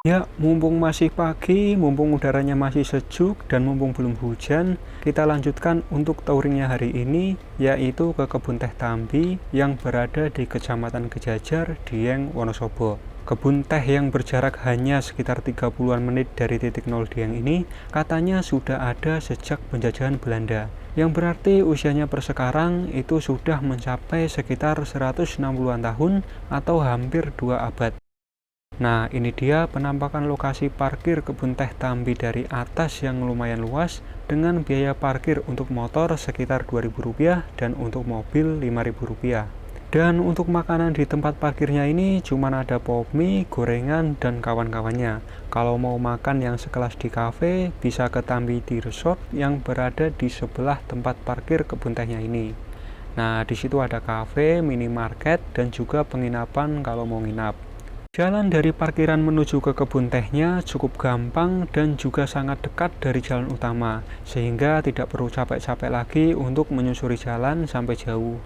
Ya, mumpung masih pagi, mumpung udaranya masih sejuk, dan mumpung belum hujan, kita lanjutkan untuk touringnya hari ini, yaitu ke Kebun Teh Tambi yang berada di Kecamatan Kejajar, Dieng, Wonosobo. Kebun teh yang berjarak hanya sekitar 30-an menit dari titik nol Dieng ini, katanya sudah ada sejak penjajahan Belanda, yang berarti usianya per sekarang itu sudah mencapai sekitar 160-an tahun atau hampir 2 abad. Nah, ini dia penampakan lokasi parkir Kebun Teh Tambi dari atas yang lumayan luas dengan biaya parkir untuk motor sekitar Rp2.000 dan untuk mobil Rp5.000. Dan untuk makanan di tempat parkirnya ini cuma ada pop mie, gorengan, dan kawan-kawannya. Kalau mau makan yang sekelas di kafe, bisa ke Tambi Tea Resort yang berada di sebelah tempat parkir Kebun Tehnya ini. Nah, di situ ada kafe, minimarket, dan juga penginapan kalau mau nginap. Jalan dari parkiran menuju ke kebun tehnya cukup gampang dan juga sangat dekat dari jalan utama, sehingga tidak perlu capek-capek lagi untuk menyusuri jalan sampai jauh.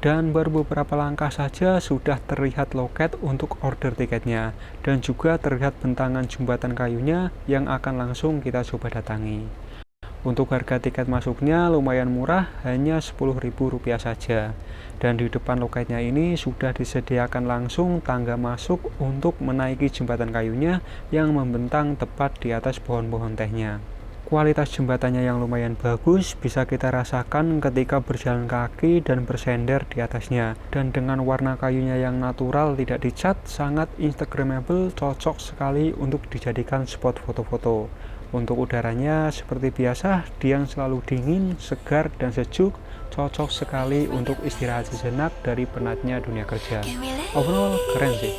Dan baru beberapa langkah saja sudah terlihat loket untuk order tiketnya, dan juga terlihat bentangan jembatan kayunya yang akan langsung kita coba datangi. Untuk harga tiket masuknya lumayan murah, hanya Rp10.000 saja. Dan di depan loketnya ini sudah disediakan langsung tangga masuk untuk menaiki jembatan kayunya yang membentang tepat di atas pohon-pohon tehnya. Kualitas jembatannya yang lumayan bagus bisa kita rasakan ketika berjalan kaki dan bersender di atasnya. Dan dengan warna kayunya yang natural tidak dicat, sangat instagramable, cocok sekali untuk dijadikan spot foto-foto. Untuk udaranya seperti biasa, Dieng selalu dingin, segar, dan sejuk, cocok sekali untuk istirahat sejenak dari penatnya dunia kerja. Overall, keren sih.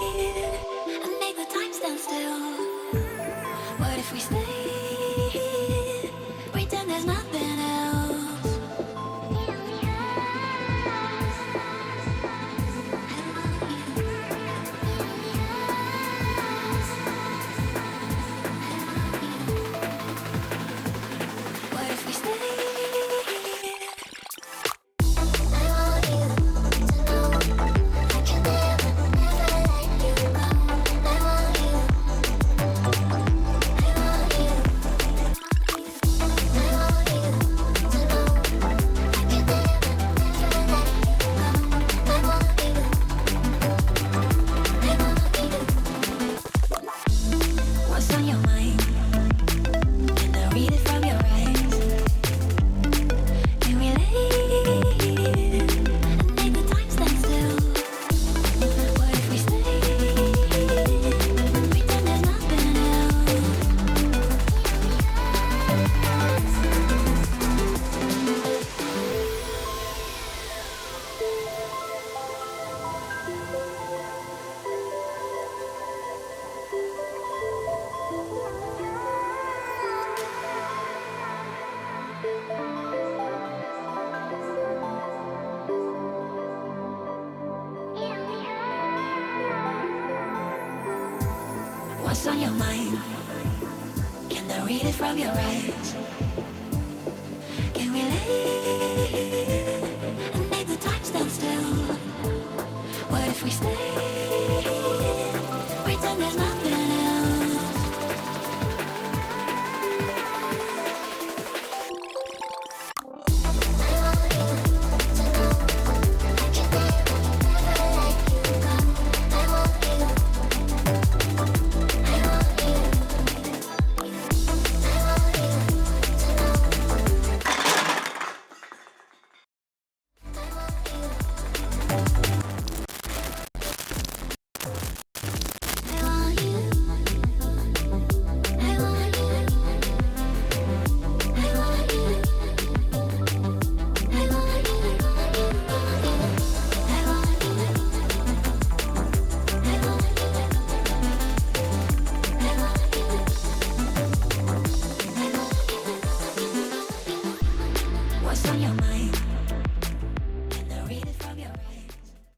What's on your mind? Can I read it from your eyes? Can we live and make the time stand still? What if we stay?